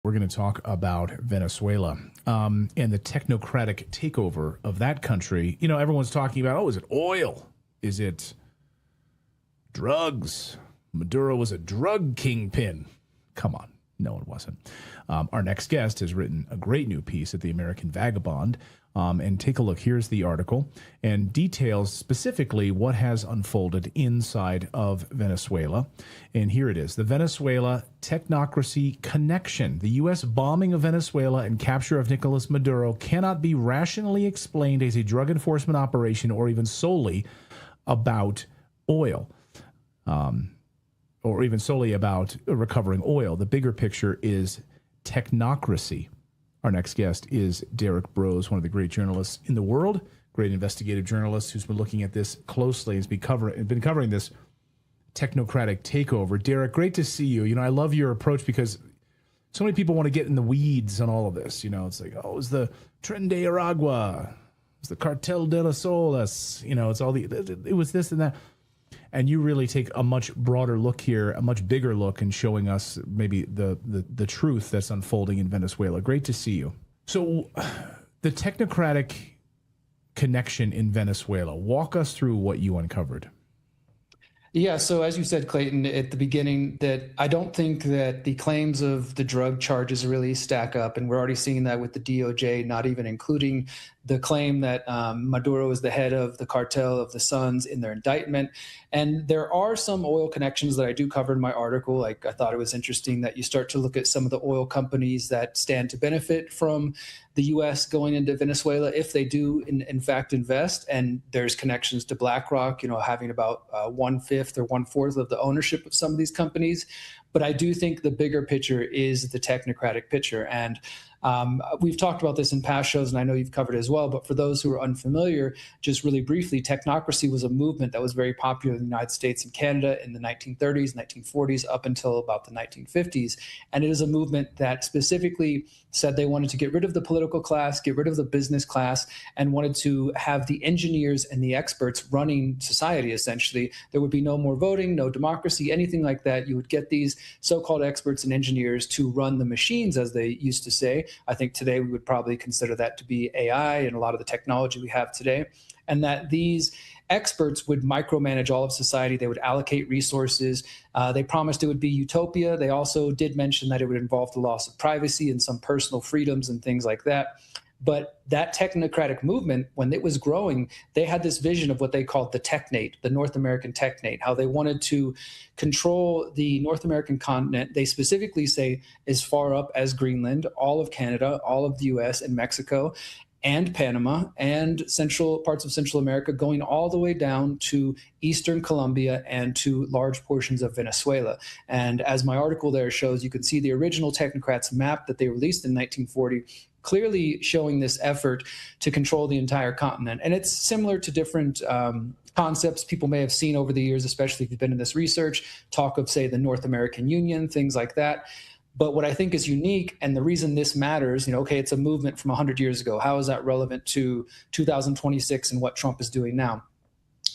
We're going to talk about Venezuela and the technocratic takeover of that country. You know, everyone's talking about, oh, is it oil? Is it drugs? Maduro was a drug kingpin. Come on. No, it wasn't. Our next guest has written a great new piece at the American Vagabond. And take a look. Here's the article and details specifically what has unfolded inside of Venezuela. And here it is. The Venezuela technocracy connection. The U.S. bombing of Venezuela and capture of Nicolas Maduro cannot be rationally explained as a drug enforcement operation or even solely about oil. Or even solely about recovering oil. The bigger picture is technocracy. Our next guest is Derrick Broze, one of the great journalists in the world, great investigative journalist who's been looking at this closely and has been covering this technocratic takeover. Derrick, great to see you. You know, I love your approach because so many people want to get in the weeds on all of this. You know, it's like, oh, it's the Tren de Aragua, it's the Cartel de las Olas. You know, it's all it was this and that. And you really take a much broader look here, a much bigger look, and showing us maybe the truth that's unfolding in Venezuela. Great to see you. So the technocratic connection in Venezuela, walk us through what you uncovered. Yeah, so as you said, Clayton, at the beginning, that I don't think that the claims of the drug charges really stack up. And we're already seeing that with the DOJ, not even including the claim that Maduro is the head of the cartel of the Suns in their indictment. And there are some oil connections that I do cover in my article. Like, I thought it was interesting that you start to look at some of the oil companies that stand to benefit from the U.S. going into Venezuela, if they do in fact invest. And there's connections to BlackRock, you know, having about 1/5 or 1/4 of the ownership of some of these companies. But I do think the bigger picture is the technocratic picture. And we've talked about this in past shows, and I know you've covered it as well. But for those who are unfamiliar, just really briefly, technocracy was a movement that was very popular in the United States and Canada in the 1930s, 1940s, up until about the 1950s. And it is a movement that specifically said they wanted to get rid of the political class, get rid of the business class, and wanted to have the engineers and the experts running society, essentially. There would be no more voting, no democracy, anything like that. You would get these so-called experts and engineers to run the machines, as they used to say. I think today we would probably consider that to be AI and a lot of the technology we have today, and that these experts would micromanage all of society. They would allocate resources. They promised it would be utopia. They also did mention that it would involve the loss of privacy and some personal freedoms and things like that. But that technocratic movement, when it was growing, they had this vision of what they called the technate, the North American technate, how they wanted to control the North American continent. They specifically say as far up as Greenland, all of Canada, all of the US and Mexico, and Panama, and central parts of Central America, going all the way down to Eastern Colombia and to large portions of Venezuela. And as my article there shows, you can see the original technocrats map that they released in 1940, clearly showing this effort to control the entire continent. And it's similar to different concepts people may have seen over the years, especially if you've been in this research, talk of, say, the North American Union, things like that. But what I think is unique, and the reason this matters, you know, okay, it's a movement from 100 years ago. How is that relevant to 2026 and what Trump is doing now?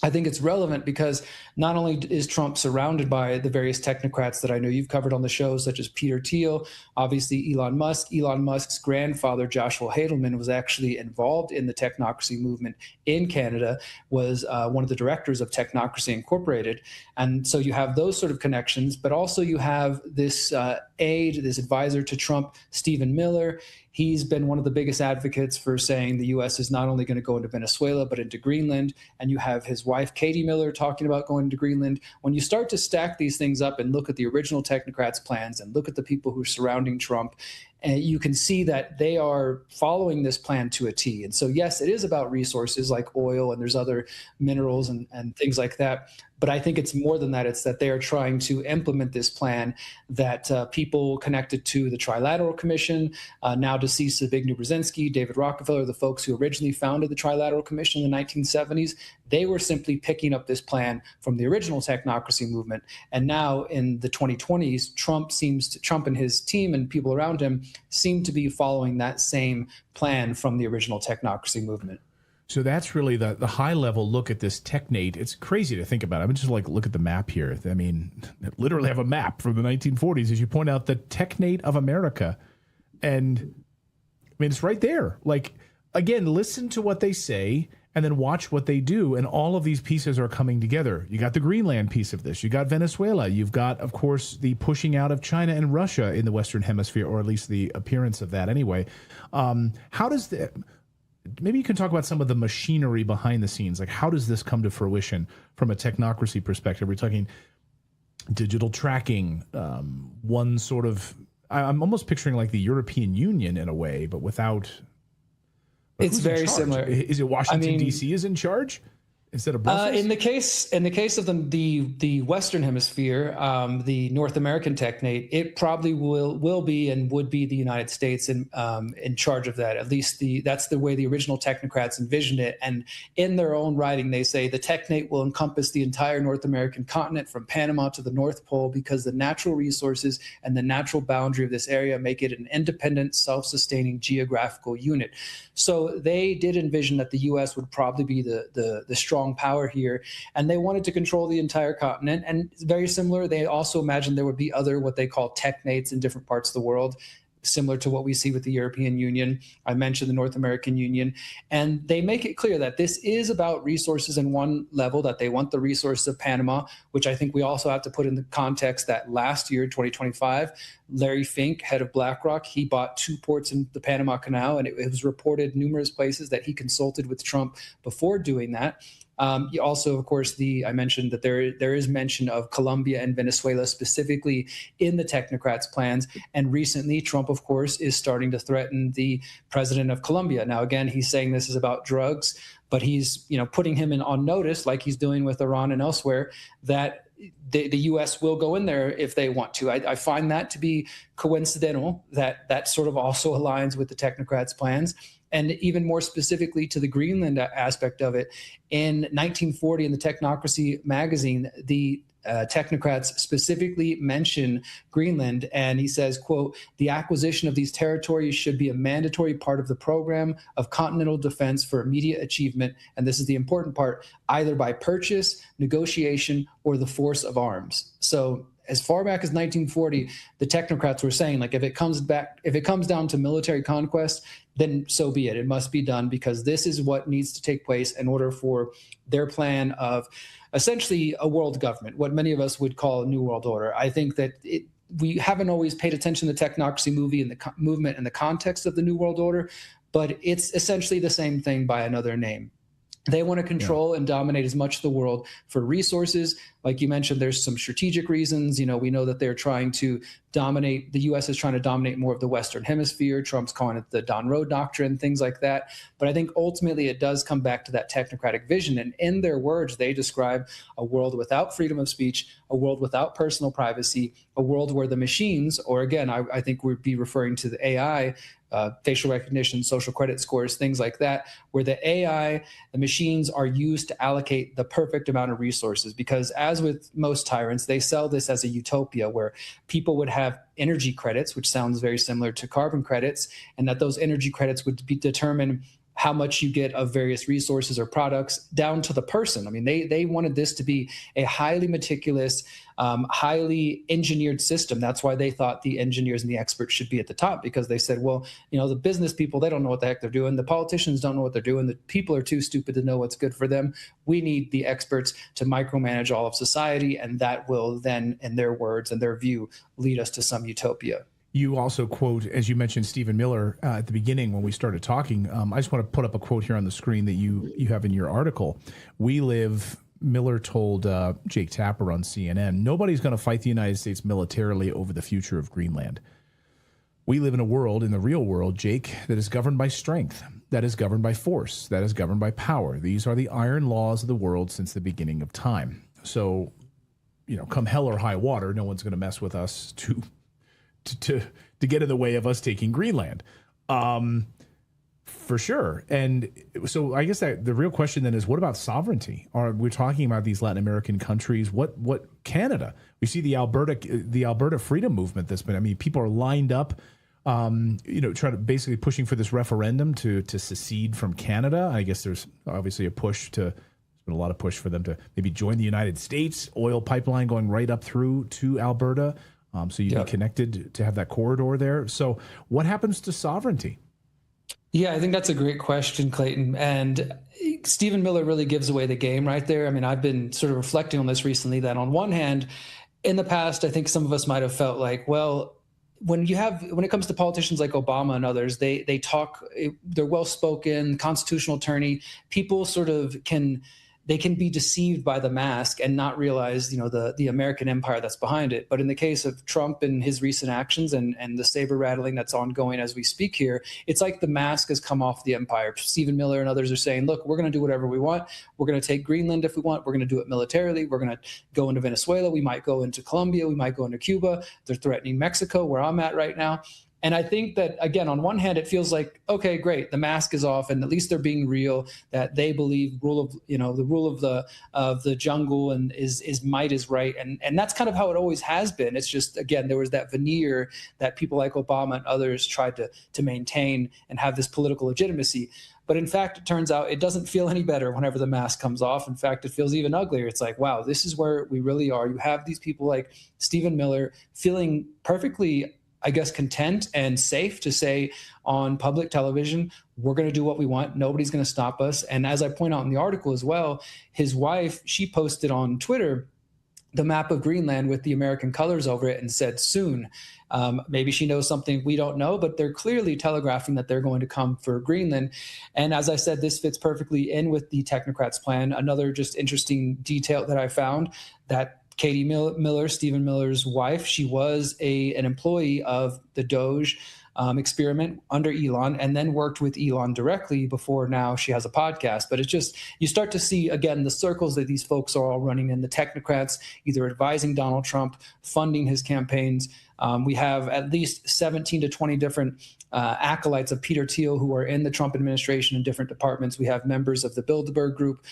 I think it's relevant because not only is Trump surrounded by the various technocrats that I know you've covered on the show, such as Peter Thiel, obviously Elon Musk. Elon Musk's grandfather, Joshua Heidelman, was actually involved in the technocracy movement in Canada, was one of the directors of Technocracy Incorporated. And so you have those sort of connections, but also you have this aide, this advisor to Trump, Stephen Miller. He's been one of the biggest advocates for saying the U.S. is not only going to go into Venezuela, but into Greenland. And you have his wife, Katie Miller, talking about going to Greenland. When you start to stack these things up and look at the original technocrats' plans and look at the people who are surrounding Trump, and you can see that they are following this plan to a T. And so, yes, it is about resources like oil, and there's other minerals and things like that. But I think it's more than that. It's that they are trying to implement this plan that people connected to the Trilateral Commission, now deceased Zbigniew Brzezinski, David Rockefeller, the folks who originally founded the Trilateral Commission in the 1970s, they were simply picking up this plan from the original technocracy movement. And now in the 2020s, Trump and his team and people around him seem to be following that same plan from the original technocracy movement. So that's really the high-level look at this technate. It's crazy to think about. I mean, just like look at the map here. I mean, literally have a map from the 1940s. As you point out, the technate of America And I mean, it's right there. Like, again, listen to what they say and then watch what they do. And all of these pieces are coming together. You got the Greenland piece of this. You got Venezuela. You've got, of course, the pushing out of China and Russia in the Western Hemisphere, or at least the appearance of that anyway. How does the... Maybe you can talk about some of the machinery behind the scenes. Like, how does this come to fruition from a technocracy perspective? We're talking digital tracking, one sort of... I'm almost picturing like the European Union in a way, but without... It's very similar. Is it Washington, D.C. is in charge instead of Brussels? In the case of the Western Hemisphere, the North American technate, it probably will be and would be the United States in charge of that. At least that's the way the original technocrats envisioned it. And in their own writing, they say the technate will encompass the entire North American continent from Panama to the North Pole, because the natural resources and the natural boundary of this area make it an independent, self-sustaining geographical unit. So they did envision that the U.S. would probably be the strong power here, and they wanted to control the entire continent. And very similar, they also imagined there would be other what they call technates in different parts of the world, similar to what we see with the European Union. I mentioned the North American Union, and they make it clear that this is about resources in one level, that they want the resources of Panama, which I think we also have to put in the context that last year, 2025, Larry Fink, head of BlackRock, he bought 2 ports in the Panama Canal, and it was reported numerous places that he consulted with Trump before doing that. Also, of course, I mentioned that there is mention of Colombia and Venezuela specifically in the technocrats' plans. And recently, Trump, of course, is starting to threaten the president of Colombia. Now, again, he's saying this is about drugs, but he's putting him on notice, like he's doing with Iran and elsewhere, that the U.S. will go in there if they want to. I find that to be coincidental, that sort of also aligns with the technocrats' plans. And even more specifically to the Greenland aspect of it, in 1940 in the Technocracy magazine, the technocrats specifically mention Greenland, and he says, quote, "The acquisition of these territories should be a mandatory part of the program of continental defense for immediate achievement," and this is the important part, "either by purchase, negotiation, or the force of arms." So as far back as 1940, the technocrats were saying, like, if it comes down to military conquest, then so be it. It must be done, because this is what needs to take place in order for their plan of essentially a world government, what many of us would call a new world order. I think that we haven't always paid attention to the technocracy movement in the context of the new world order, but it's essentially the same thing by another name. They want to control and dominate as much of the world for resources. Like you mentioned, there's some strategic reasons. We know that they're trying to dominate, the U.S. is trying to dominate more of the Western Hemisphere. Trump's calling it the Don Road Doctrine, things like that. But I think ultimately it does come back to that technocratic vision. And in their words, they describe a world without freedom of speech, a world without personal privacy, a world where the machines, or again, I think we'd be referring to the AI, facial recognition, social credit scores, things like that, where the AI, the machines are used to allocate the perfect amount of resources. Because as with most tyrants, they sell this as a utopia where people would have energy credits, which sounds very similar to carbon credits, and that those energy credits would determine how much you get of various resources or products down to the person. I mean, they wanted this to be a highly meticulous, highly engineered system. That's why they thought the engineers and the experts should be at the top, because they said, well, the business people, they don't know what the heck they're doing. The politicians don't know what they're doing. The people are too stupid to know what's good for them. We need the experts to micromanage all of society, and that will then, in their words and their view, lead us to some utopia. You also quote, as you mentioned, Stephen Miller at the beginning when we started talking. I just want to put up a quote here on the screen that you have in your article. Miller told Jake Tapper on CNN, "Nobody's going to fight the United States militarily over the future of Greenland. We live in a world, in the real world, Jake, that is governed by strength, that is governed by force, that is governed by power. These are the iron laws of the world since the beginning of time. So, come hell or high water, no one's going to mess with us to get in the way of us taking Greenland." For sure. And so I guess that the real question then is, what about sovereignty? We're talking about these Latin American countries. What Canada? We see the Alberta freedom movement that's been, people are lined up, trying to basically pushing for this referendum to secede from Canada. I guess there's obviously there's been a lot of push for them to maybe join the United States, oil pipeline going right up through to Alberta. So you'd be connected to have that corridor there. So what happens to sovereignty? Yeah, I think that's a great question, Clayton. And Stephen Miller really gives away the game right there. I mean, I've been sort of reflecting on this recently, that on one hand, in the past, I think some of us might have felt like, well, when it comes to politicians like Obama and others, they talk, they're well spoken, constitutional attorney, people sort of they can be deceived by the mask and not realize, the American empire that's behind it. But in the case of Trump and his recent actions and the saber rattling that's ongoing as we speak here, it's like the mask has come off the empire. Stephen Miller and others are saying, look, we're going to do whatever we want. We're going to take Greenland if we want. We're going to do it militarily. We're going to go into Venezuela. We might go into Colombia. We might go into Cuba. They're threatening Mexico, where I'm at right now. And I think that, again, on one hand, it feels like, okay, great, the mask is off, and at least they're being real, that they believe the rule of the jungle and is might is right. And that's kind of how it always has been. It's just, again, there was that veneer that people like Obama and others tried to maintain and have this political legitimacy. But in fact, it turns out it doesn't feel any better whenever the mask comes off. In fact, it feels even uglier. It's like, wow, this is where we really are. You have these people like Stephen Miller feeling perfectly, I guess, content and safe to say on public television, we're going to do what we want. Nobody's going to stop us. And as I point out in the article as well, his wife, she posted on Twitter the map of Greenland with the American colors over it and said soon. Maybe she knows something we don't know, but they're clearly telegraphing that they're going to come for Greenland. And as I said, this fits perfectly in with the technocrats' plan. Another just interesting detail that I found, that Katie Miller, Stephen Miller's wife, she was an employee of the Doge experiment under Elon, and then worked with Elon directly before now she has a podcast. But it's just, you start to see, again, the circles that these folks are all running in, the technocrats either advising Donald Trump, funding his campaigns. We have at least 17 to 20 different acolytes of Peter Thiel who are in the Trump administration in different departments. We have members of the Bilderberg Group.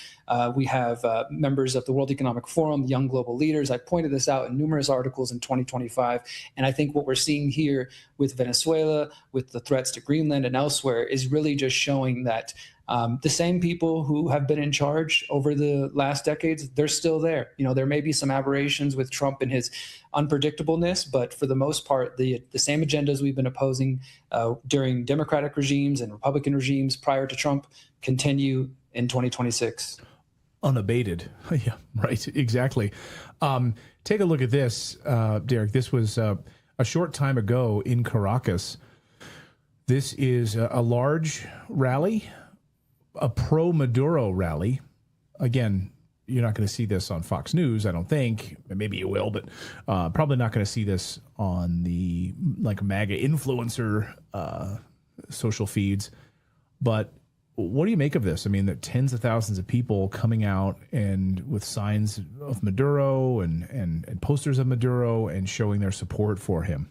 We have members of the World Economic Forum, Young Global Leaders. I pointed this out in numerous articles in 2025. And I think what we're seeing here with Venezuela, with the threats to Greenland and elsewhere, is really just showing that the same people who have been in charge over the last decades, they're still there. There may be some aberrations with Trump and his unpredictableness, but for the most part, the same agendas we've been opposing during Democratic regimes and Republican regimes prior to Trump continue in 2026. Unabated. Yeah, right. Exactly. Take a look at this, Derrick. This was a short time ago in Caracas. This is a large rally, a pro-Maduro rally. Again, you're not going to see this on Fox News, I don't think. Maybe you will, but probably not going to see this on the MAGA influencer social feeds. But what do you make of this? I mean, that tens of thousands of people coming out and with signs of Maduro and posters of Maduro and showing their support for him.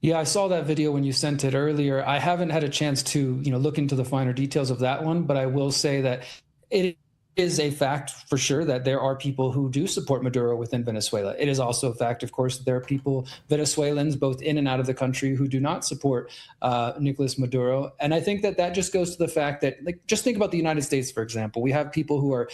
Yeah, I saw that video when you sent it earlier. I haven't had a chance to, look into the finer details of that one, but I will say that it is a fact for sure that there are people who do support Maduro within Venezuela. It is also a fact, of course, that there are people, Venezuelans, both in and out of the country, who do not support Nicolas Maduro. And I think that just goes to the fact that, just think about the United States, for example. We have people who are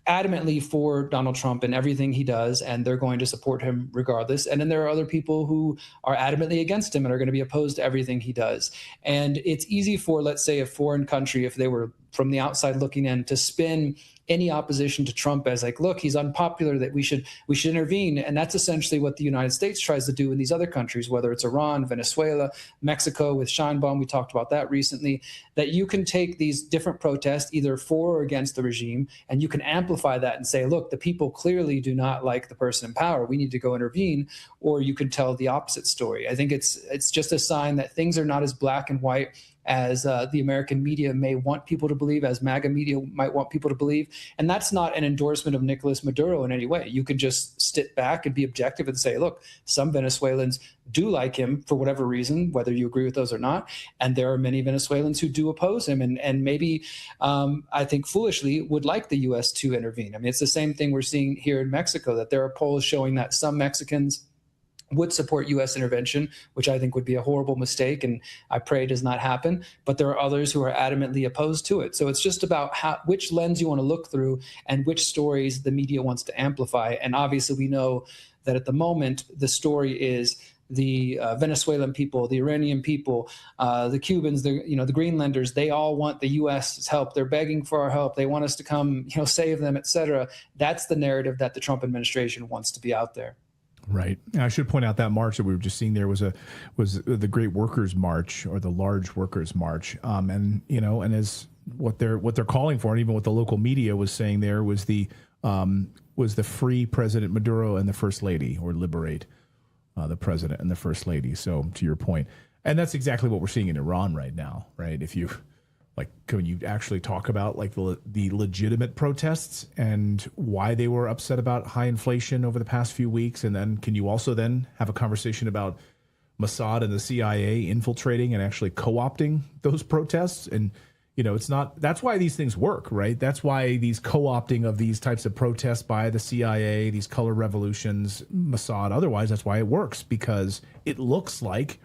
adamantly for Donald Trump and everything he does, and they're going to support him regardless. And then there are other people who are adamantly against him and are going to be opposed to everything he does. And it's easy for, let's say, a foreign country, if they were from the outside looking in, to spin any opposition to Trump as like, look, he's unpopular, that we should intervene. And that's essentially what the United States tries to do in these other countries, whether it's Iran, Venezuela, Mexico with Scheinbaum, we talked about that recently, that you can take these different protests either for or against the regime, and you can amplify that and say, look, the people clearly do not like the person in power, we need to go intervene. Or you could tell the opposite story. I think it's just a sign that things are not as black and white as the American media may want people to believe, as MAGA media might want people to believe. And that's not an endorsement of Nicolas Maduro in any way. You can just sit back and be objective and say, look, some Venezuelans do like him for whatever reason, whether you agree with those or not. And there are many Venezuelans who do oppose him and maybe, I think foolishly, would like the U.S. to intervene. I mean, it's the same thing we're seeing here in Mexico, that there are polls showing that some Mexicans would support U.S. intervention, which I think would be a horrible mistake, and I pray does not happen. But there are others who are adamantly opposed to it. So it's just about which lens you want to look through and which stories the media wants to amplify. And obviously we know that at the moment, the story is the Venezuelan people, the Iranian people, the Cubans, the Greenlanders, they all want the U.S.'s help. They're begging for our help. They want us to come, save them, et cetera. That's the narrative that the Trump administration wants to be out there. Right. And I should point out that march that we were just seeing there was the Great Workers March, or the Large Workers March. And as what they're calling for, and even what the local media was saying there, was the free President Maduro and the First Lady, or liberate the president and the first lady. So to your point, and that's exactly what we're seeing in Iran right now, right? If you can you actually talk about the legitimate protests and why they were upset about high inflation over the past few weeks? And then can you also then have a conversation about Mossad and the CIA infiltrating and actually co-opting those protests? And it's not, that's why these things work, right? That's why these co-opting of these types of protests by the CIA, these color revolutions, Mossad, otherwise, that's why it works, because it looks like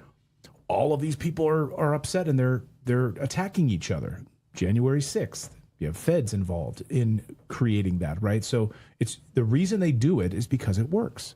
all of these people are upset and they're attacking each other. January 6th, you have feds involved in creating that, right? So it's the reason they do it is because it works.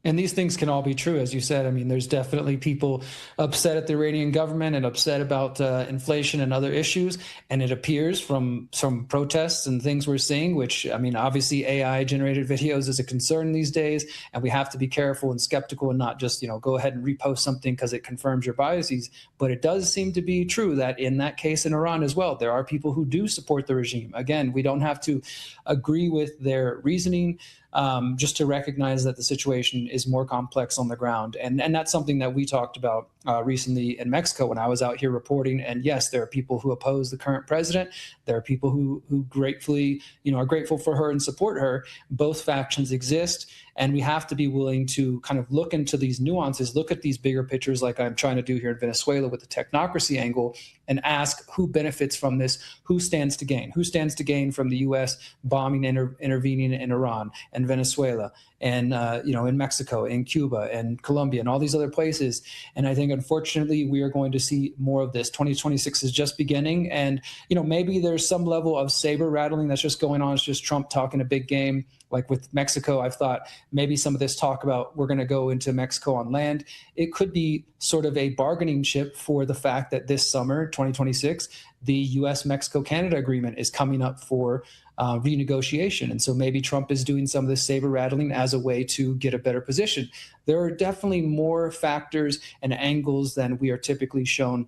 And these things can all be true, as you said. I mean, there's definitely people upset at the Iranian government and upset about inflation and other issues. And it appears from some protests and things we're seeing, which, I mean, obviously AI-generated videos is a concern these days, and we have to be careful and skeptical and not just, go ahead and repost something because it confirms your biases. But it does seem to be true that in that case in Iran as well, there are people who do support the regime. Again, we don't have to agree with their reasoning, just to recognize that the situation is more complex on the ground. And that's something that we talked about recently in Mexico when I was out here reporting. And yes, there are people who oppose the current president. There are people who gratefully, are grateful for her and support her. Both factions exist. And we have to be willing to kind of look into these nuances, look at these bigger pictures like I'm trying to do here in Venezuela with the technocracy angle, and ask who benefits from this, who stands to gain? Who stands to gain from the U.S. bombing, intervening in Iran and Venezuela and, in Mexico, in Cuba and Colombia and all these other places. And I think, unfortunately, we are going to see more of this. 2026 is just beginning. And, maybe there's some level of saber rattling that's just going on. It's just Trump talking a big game. Like with Mexico, I've thought maybe some of this talk about we're going to go into Mexico on land, it could be sort of a bargaining chip for the fact that this summer, 2026, the U.S.-Mexico-Canada agreement is coming up for renegotiation. And so maybe Trump is doing some of this saber rattling as a way to get a better position. There are definitely more factors and angles than we are typically shown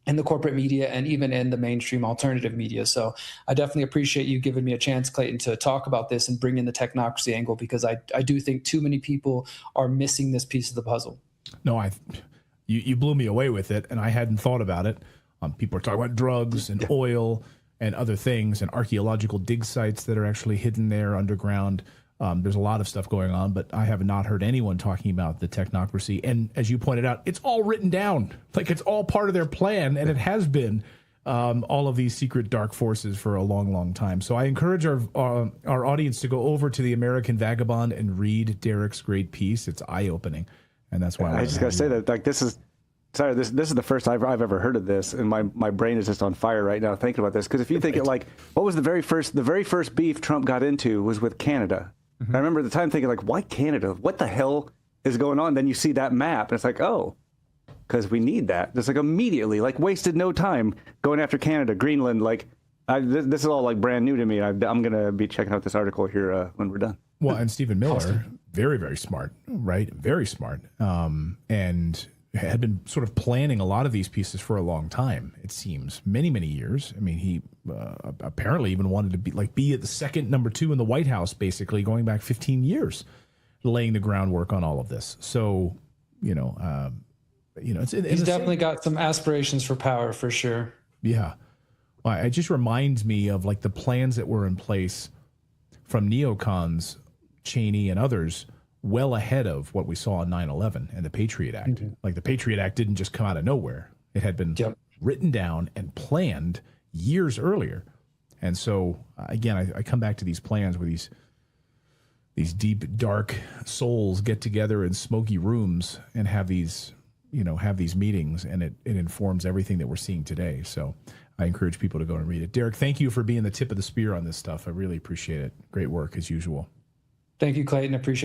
in the corporate media and even in the mainstream alternative media. So I definitely appreciate you giving me a chance, Clayton, to talk about this and bring in the technocracy angle, because I do think too many people are missing this piece of the puzzle. No, you blew me away with it, and I hadn't thought about it. People are talking about drugs and oil and other things, and archaeological dig sites that are actually hidden there underground. There's a lot of stuff going on, but I have not heard anyone talking about the technocracy. And as you pointed out, it's all written down. Like, it's all part of their plan, and it has been all of these secret dark forces for a long, long time. So I encourage our audience to go over to the American Vagabond and read Derrick's great piece. It's eye-opening, and that's why I just got to say that, like, this is the first I've ever heard of this, and my brain is just on fire right now thinking about this. Because if you think it, like, what was the very first beef Trump got into was with Canada. Mm-hmm. I remember at the time thinking, like, why Canada? What the hell is going on? Then you see that map, and it's like, oh, because we need that. Just like immediately, like, wasted no time going after Canada, Greenland. Like, this is all like brand new to me. I'm going to be checking out this article here when we're done. Well, and Stephen Miller, very, very smart, right? Very smart. And had been sort of planning a lot of these pieces for a long time, it seems, many, many years. I mean, he apparently even wanted to be at the second number 2 in the White House, basically going back 15 years, laying the groundwork on all of this. So, it's he's definitely got some aspirations for power, for sure. Yeah. Well, it just reminds me of like the plans that were in place from neocons, Cheney and others, well ahead of what we saw on 9/11 and the Patriot Act. Mm-hmm. Like, the Patriot Act didn't just come out of nowhere. It had been written down and planned years earlier. And so, again, I come back to these plans where these deep, dark souls get together in smoky rooms and have these meetings, and it informs everything that we're seeing today. So I encourage people to go and read it. Derrick, thank you for being the tip of the spear on this stuff. I really appreciate it. Great work, as usual. Thank you, Clayton. Appreciate it.